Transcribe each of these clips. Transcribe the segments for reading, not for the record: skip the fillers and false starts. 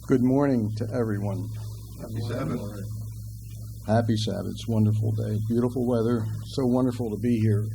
Good morning to everyone. Happy Sabbath. Happy Sabbath. It's a wonderful day. Beautiful weather. So wonderful to be here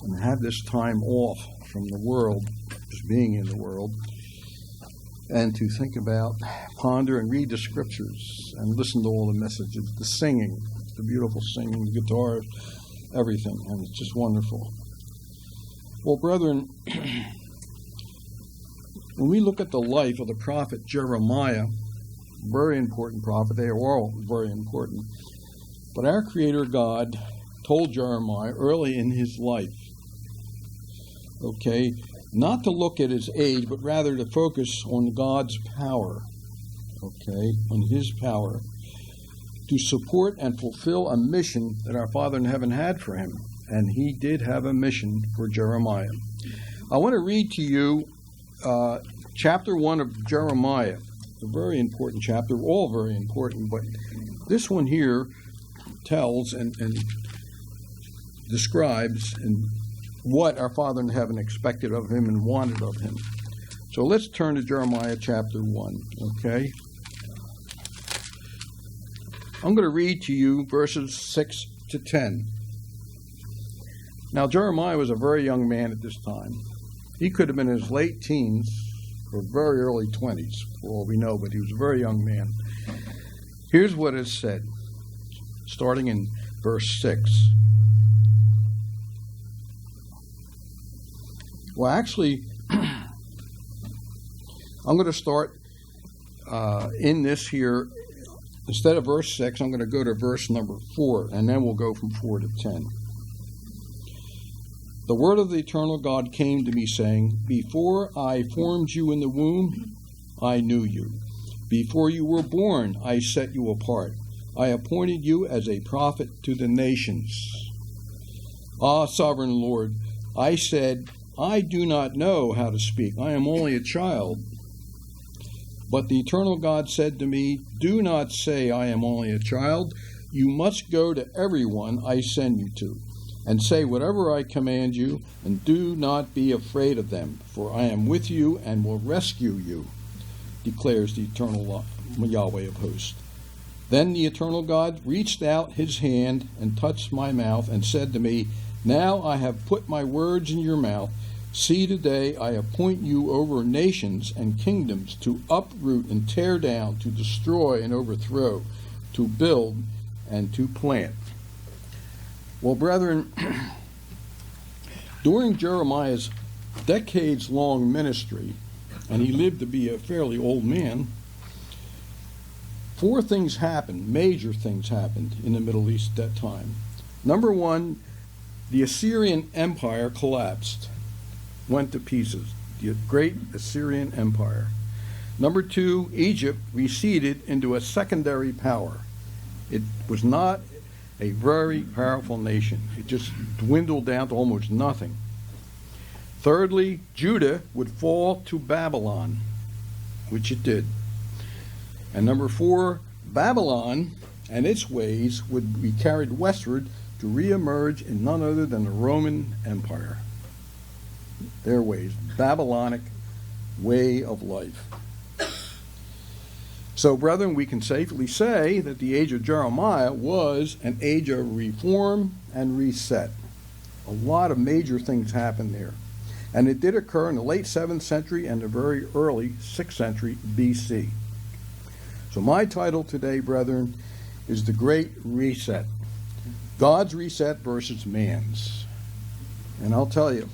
and have this time off from the world, just being in the world, and to think about, ponder, and read the scriptures and listen to all the messages, the singing, the beautiful singing, the guitars, everything. And it's just wonderful. Well, brethren, when we look at the life of the prophet Jeremiah, very important prophet, they are all very important, but our Creator God told Jeremiah early in his life, not to look at his age, but rather to focus on God's power, on his power, to support and fulfill a mission that our Father in heaven had for him. And he did have a mission for Jeremiah. I want to read to you chapter 1 of Jeremiah, a very important chapter, all very important, but this one here tells and describes what our Father in heaven expected of him and wanted of him. So let's turn to Jeremiah chapter 1, okay? I'm going to read to you verses 6 to 10. Now, Jeremiah was a very young man at this time. He could have been in his late teens or very early 20s, for all we know, but he was a very young man. Here's what is said, starting in verse 6. Well, actually, I'm going to start in this here. Instead of verse 6, I'm going to go to verse number 4, and then we'll go from 4 to 10. The word of the eternal God came to me, saying, Before I formed you in the womb, I knew you. Before you were born, I set you apart. I appointed you as a prophet to the nations. Ah, sovereign Lord, I said, I do not know how to speak. I am only a child. But the eternal God said to me, Do not say I am only a child. You must go to everyone I send you to, and say whatever I command you, and do not be afraid of them, for I am with you and will rescue you, declares the eternal Yahweh of hosts. Then the eternal God reached out his hand and touched my mouth and said to me, Now I have put my words in your mouth. See, today I appoint you over nations and kingdoms to uproot and tear down, to destroy and overthrow, to build and to plant. Well, brethren, during Jeremiah's decades-long ministry, and he lived to be a fairly old man, 4 things happened, major things happened in the Middle East at that time. Number 1, the Assyrian Empire collapsed, went to pieces, the great Assyrian Empire. Number 2, Egypt receded into a secondary power. It was not a very powerful nation. It just dwindled down to almost nothing. Thirdly, Judah would fall to Babylon, which it did. And number 4, Babylon and its ways would be carried westward to reemerge in none other than the Roman Empire. Their ways, Babylonic way of life. So, brethren, we can safely say that the age of Jeremiah was an age of reform and reset. A lot of major things happened there. And it did occur in the late 7th century and the very early 6th century BC. So my title today, brethren, is The Great Reset. God's reset versus man's. And I'll tell you,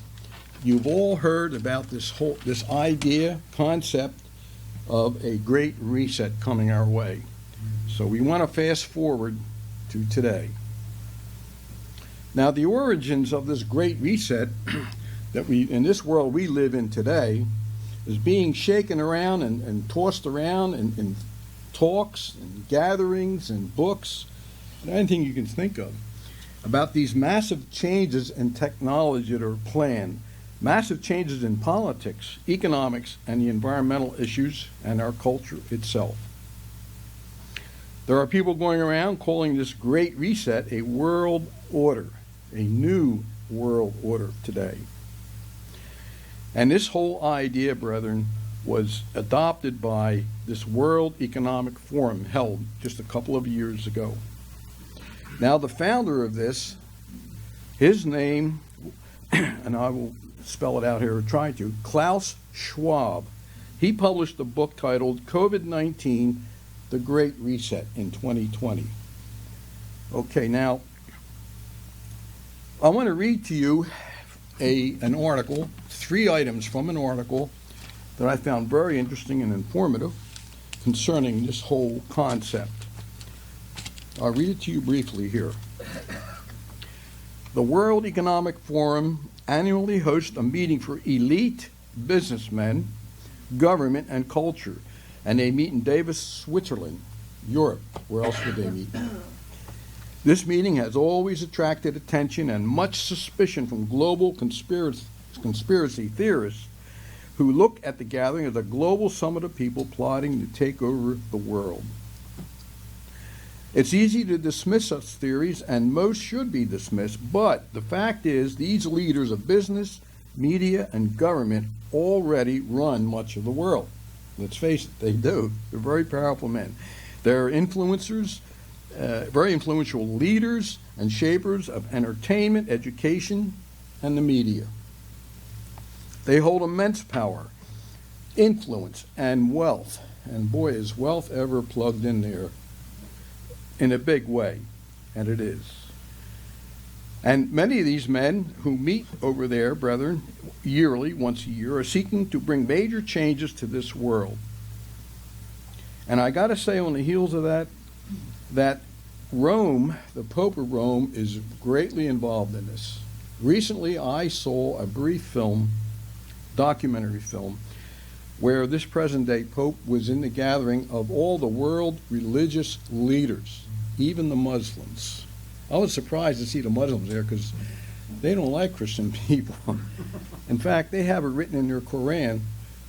you've all heard about this idea, concept, of a great reset coming our way. So we want to fast forward to today. Now, the origins of this great reset that in this world we live in today is being shaken around and tossed around in talks and gatherings and books and anything you can think of about these massive changes in technology that are planned. Massive changes in politics, economics, and the environmental issues and our culture itself. There are people going around calling this great reset a world order, a new world order today. And this whole idea, brethren, was adopted by this World Economic Forum held just a couple of years ago. Now, the founder of this, his name, and I will spell it out here, try to, Klaus Schwab. He published a book titled COVID-19, The Great Reset in 2020. Okay, now, I want to read to you an article, 3 items from an article that I found very interesting and informative concerning this whole concept. I'll read it to you briefly here. The World Economic Forum annually hosts a meeting for elite businessmen, government, and culture, and they meet in Davos, Switzerland, Europe. Where else would they meet? This meeting has always attracted attention and much suspicion from global conspiracy theorists who look at the gathering as a global summit of people plotting to take over the world. It's easy to dismiss such theories, and most should be dismissed, but the fact is these leaders of business, media, and government already run much of the world. Let's face it, they do. They're very powerful men. They're influencers, very influential leaders and shapers of entertainment, education, and the media. They hold immense power, influence, and wealth. And boy, is wealth ever plugged in there in a big way, and it is. And many of these men who meet over there, brethren, yearly, once a year, are seeking to bring major changes to this world. And I got to say, on the heels of that Rome, the Pope of Rome, is greatly involved in this. Recently, I saw a brief film, documentary film, where this present-day Pope was in the gathering of all the world religious leaders, even the Muslims. I was surprised to see the Muslims there because they don't like Christian people. In fact, they have it written in their Quran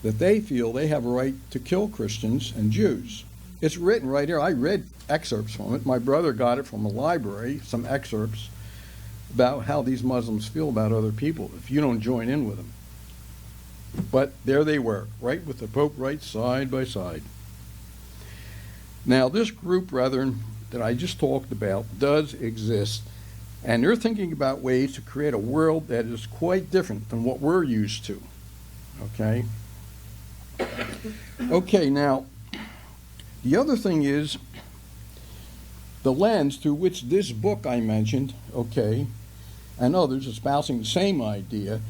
that they feel they have a right to kill Christians and Jews. It's written right here. I read excerpts from it. My brother got it from a library, some excerpts about how these Muslims feel about other people if you don't join in with them. But there they were, right with the Pope, right side by side. Now, this group, brethren, that I just talked about does exist, and they're thinking about ways to create a world that is quite different than what we're used to. Okay? Okay, now, the other thing is the lens through which this book I mentioned, okay, and others espousing the same idea,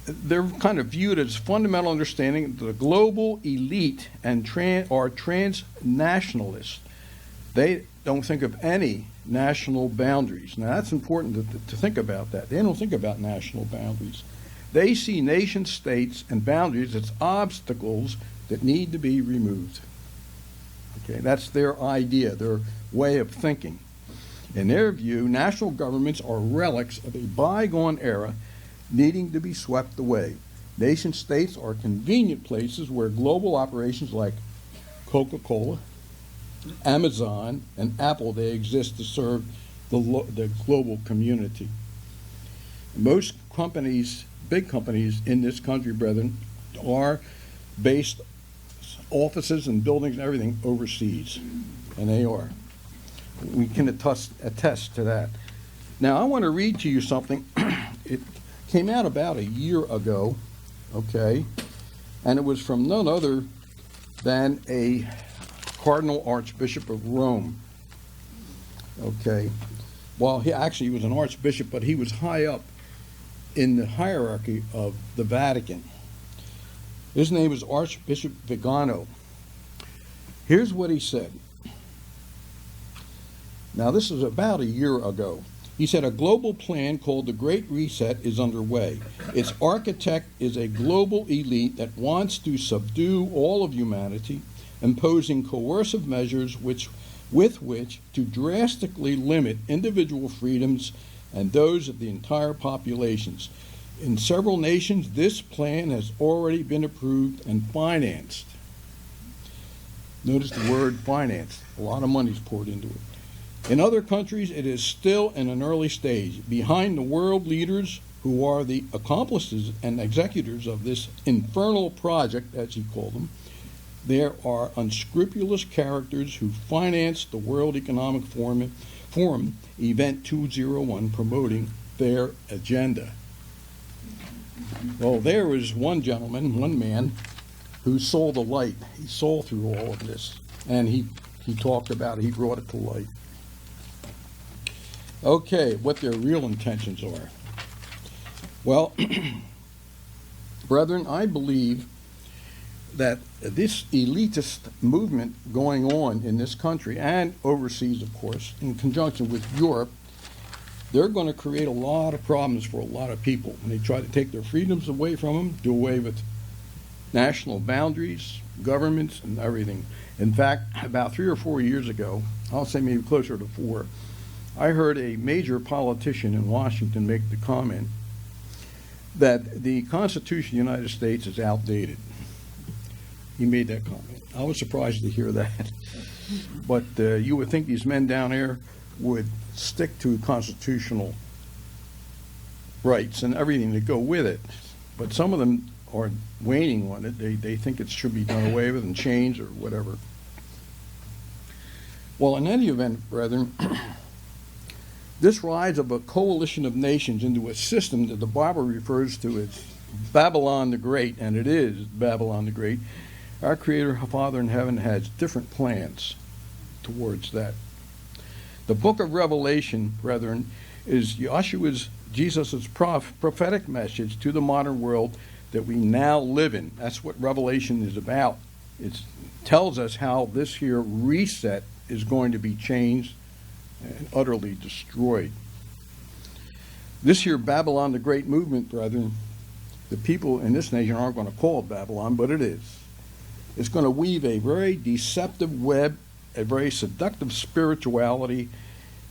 they're kind of viewed as fundamental understanding that the global elite and are transnationalists. They don't think of any national boundaries. Now, that's important to think about that. They don't think about national boundaries. They see nation states and boundaries as obstacles that need to be removed. Okay, that's their idea, their way of thinking. In their view, national governments are relics of a bygone era needing to be swept away. Nation states are convenient places where global operations like Coca-Cola, Amazon, and Apple, they exist to serve the global community. Most companies, big companies in this country, brethren, are based offices and buildings and everything overseas, and they are. We can attest to that. Now, I want to read to you something. It came out about a year ago, okay, and it was from none other than a Cardinal Archbishop of Rome, okay. Well, he was an archbishop, but he was high up in the hierarchy of the Vatican. His name is Archbishop Vigano. Here's what he said. Now, this is about a year ago. He said, a global plan called the Great Reset is underway. Its architect is a global elite that wants to subdue all of humanity, imposing coercive measures with which to drastically limit individual freedoms and those of the entire populations. In several nations, this plan has already been approved and financed. Notice the word financed. A lot of money's poured into it. In other countries, it is still in an early stage. Behind the world leaders who are the accomplices and executors of this infernal project, as he called them, there are unscrupulous characters who finance the World Economic Forum Event 201 promoting their agenda. Well, there was one gentleman, one man, who saw the light. He saw through all of this, and he talked about it. He brought it to light. Okay, what their real intentions are. Well, brethren, I believe that this elitist movement going on in this country and overseas, of course, in conjunction with Europe, they're going to create a lot of problems for a lot of people. And they try to take their freedoms away from them, do away with national boundaries, governments, and everything. In fact, about 3 or 4 years ago, I'll say maybe closer to 4, I heard a major politician in Washington make the comment that the Constitution of the United States is outdated. He made that comment. I was surprised to hear that. But you would think these men down there would stick to constitutional rights and everything that go with it. But some of them are waning on it. They think it should be done away with and changed or whatever. Well, in any event, brethren, this rise of a coalition of nations into a system that the Bible refers to as Babylon the Great, and it is Babylon the Great, our Creator, Father in heaven, has different plans towards that. The book of Revelation, brethren, is Jesus' prophetic message to the modern world that we now live in. That's what Revelation is about. It tells us how this here reset is going to be changed and utterly destroyed. This here Babylon the Great movement, brethren, the people in this nation aren't going to call it Babylon, but it is. It's going to weave a very deceptive web, a very seductive spirituality,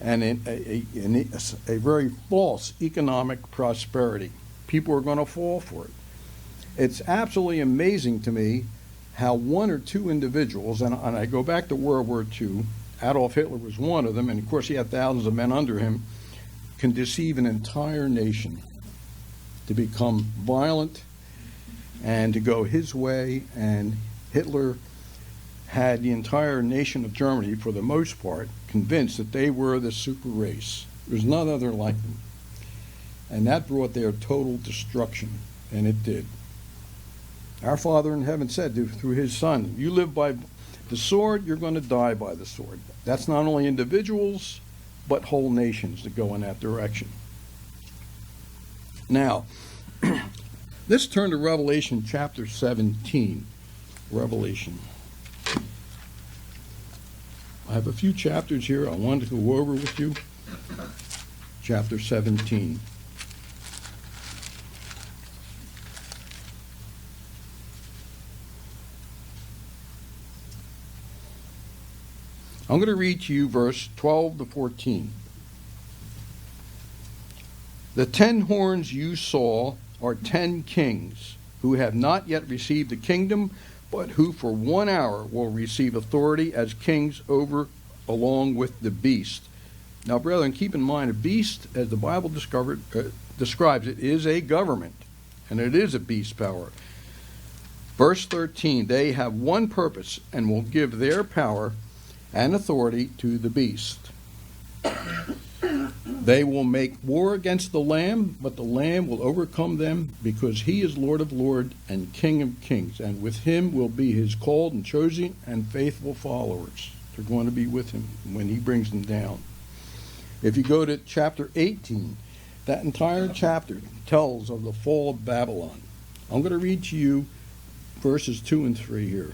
and a very false economic prosperity. People are going to fall for it. It's absolutely amazing to me how one or two individuals, and I go back to World War II, Adolf Hitler was one of them, and of course he had thousands of men under him, can deceive an entire nation to become violent and to go his way. And Hitler had the entire nation of Germany, for the most part, convinced that they were the super race. There's none other like them. And that brought their total destruction, and it did. Our Father in heaven said through his Son, you live by the sword, you're going to die by the sword. That's not only individuals, but whole nations that go in that direction. Now, let's turn to Revelation chapter 17. Revelation. I have a few chapters here I wanted to go over with you. Chapter 17. I'm going to read to you verse 12 to 14. The 10 horns you saw are 10 kings who have not yet received the kingdom, but who for 1 hour will receive authority as kings over along with the beast. Now, brethren, keep in mind, a beast, as the Bible describes it, is a government, and it is a beast power. Verse 13, they have one purpose and will give their power and authority to the beast. They will make war against the Lamb, but the Lamb will overcome them, because he is Lord of lords and King of kings, and with him will be his called and chosen and faithful followers. They're going to be with him when he brings them down. If you go to chapter 18, that entire chapter tells of the fall of Babylon. I'm going to read to you verses 2 and 3 here.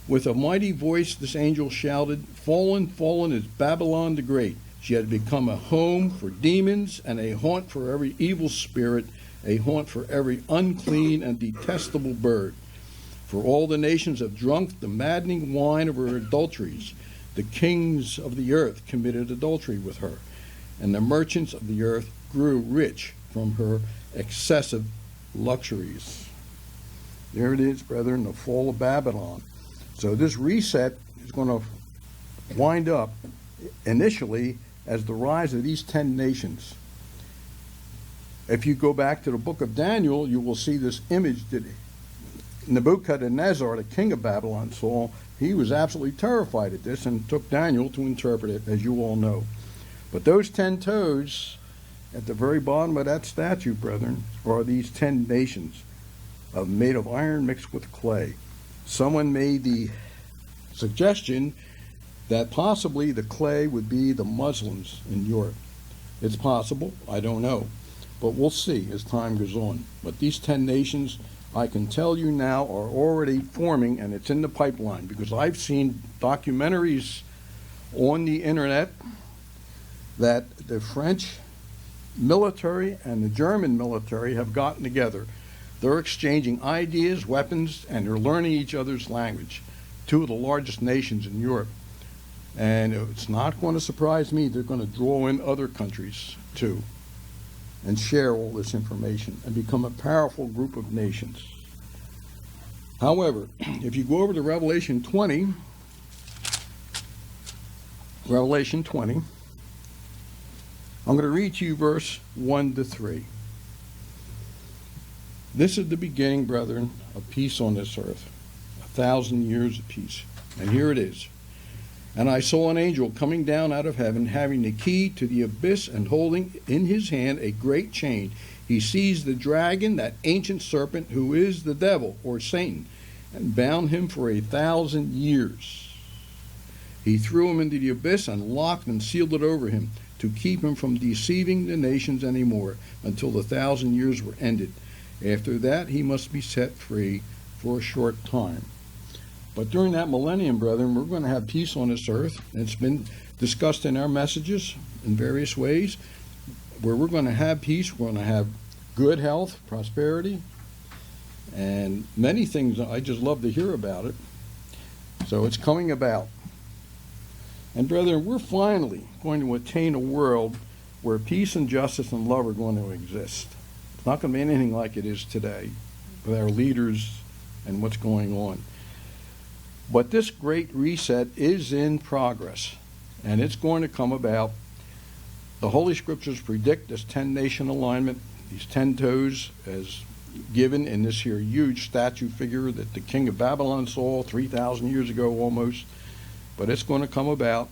With a mighty voice this angel shouted, fallen, fallen is Babylon the Great. She had become a home for demons and a haunt for every evil spirit, a haunt for every unclean and detestable bird. For all the nations have drunk the maddening wine of her adulteries. The kings of the earth committed adultery with her, and the merchants of the earth grew rich from her excessive luxuries. There it is, brethren, the fall of Babylon. So this reset is going to wind up initially as the rise of these 10 nations. If you go back to the book of Daniel, you will see this image that Nebuchadnezzar, the king of Babylon, saw. He was absolutely terrified at this and took Daniel to interpret it, as you all know. But those 10 toes at the very bottom of that statue, brethren, are these 10 nations made of iron mixed with clay. Someone made the suggestion that possibly the clay would be the Muslims in Europe. It's possible. I don't know. But we'll see as time goes on. But these 10 nations, I can tell you now, are already forming, and it's in the pipeline, because I've seen documentaries on the internet that the French military and the German military have gotten together. They're exchanging ideas, weapons, and they're learning each other's language. Two of the largest nations in Europe. And it's not going to surprise me. They're going to draw in other countries, too, and share all this information and become a powerful group of nations. However, if you go over to Revelation 20, I'm going to read to you verse 1 to 3. This is the beginning, brethren, of peace on this earth, 1,000 years of peace. And here it is. And I saw an angel coming down out of heaven, having the key to the abyss and holding in his hand a great chain. He seized the dragon, that ancient serpent, who is the devil, or Satan, and bound him for 1,000 years. He threw him into the abyss and locked and sealed it over him, to keep him from deceiving the nations any more, until the 1,000 years were ended. After that he must be set free for a short time. But during that millennium, brethren, we're going to have peace on this earth. It's been discussed in our messages in various ways, where we're going to have peace. We're going to have good health, prosperity, and many things. I just love to hear about it. So it's coming about. And brethren, we're finally going to attain a world where peace and justice and love are going to exist. It's not going to be anything like it is today with our leaders and what's going on. But this great reset is in progress, and it's going to come about. The Holy Scriptures predict this 10-nation alignment, these 10 toes, as given in this here huge statue figure that the king of Babylon saw 3,000 years ago almost. But it's going to come about.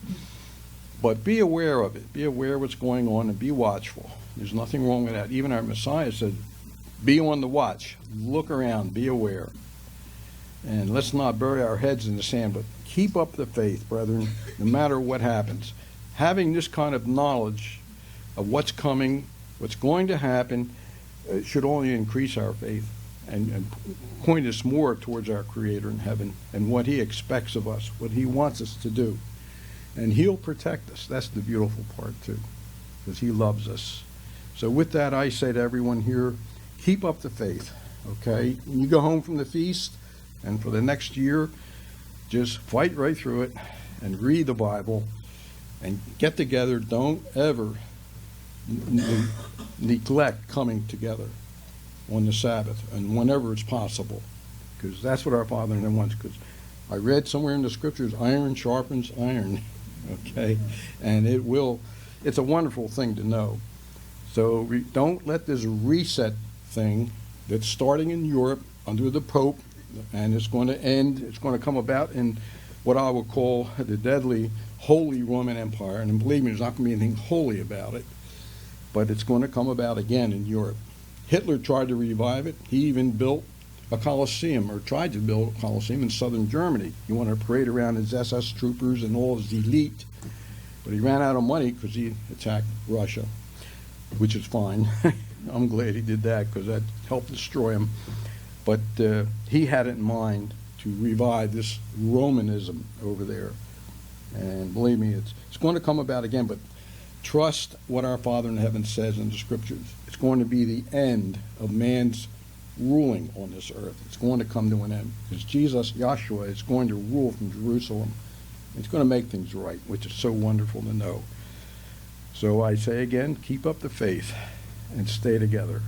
But be aware of it. Be aware of what's going on and be watchful. There's nothing wrong with that. Even our Messiah said, be on the watch. Look around. Be aware. And let's not bury our heads in the sand, but keep up the faith, brethren, no matter what happens. Having this kind of knowledge of what's coming, what's going to happen, should only increase our faith and point us more towards our Creator in heaven and what He expects of us, what He wants us to do. And He'll protect us. That's the beautiful part, too, because He loves us. So with that, I say to everyone here, keep up the faith, okay? When you go home from the feast, and for the next year, just fight right through it and read the Bible and get together. Don't ever neglect coming together on the Sabbath and whenever it's possible, because that's what our Father in heaven wants. Because I read somewhere in the Scriptures, iron sharpens iron, okay? And it's a wonderful thing to know. So don't let this reset thing that's starting in Europe under the Pope, and it's going to come about in what I would call the deadly Holy Roman Empire. And believe me, there's not going to be anything holy about it, but it's going to come about again in Europe. Hitler tried to revive it. He even built a Colosseum, or tried to build a Colosseum in southern Germany. He wanted to parade around his SS troopers and all his elite, but he ran out of money because he attacked Russia, which is fine. I'm glad he did that, because that helped destroy him. But he had it in mind to revive this Romanism over there. And believe me, it's going to come about again, but trust what our Father in heaven says in the Scriptures. It's going to be the end of man's ruling on this earth. It's going to come to an end, because Jesus, Yahshua, is going to rule from Jerusalem. It's going to make things right, which is so wonderful to know. So I say again, keep up the faith and stay together.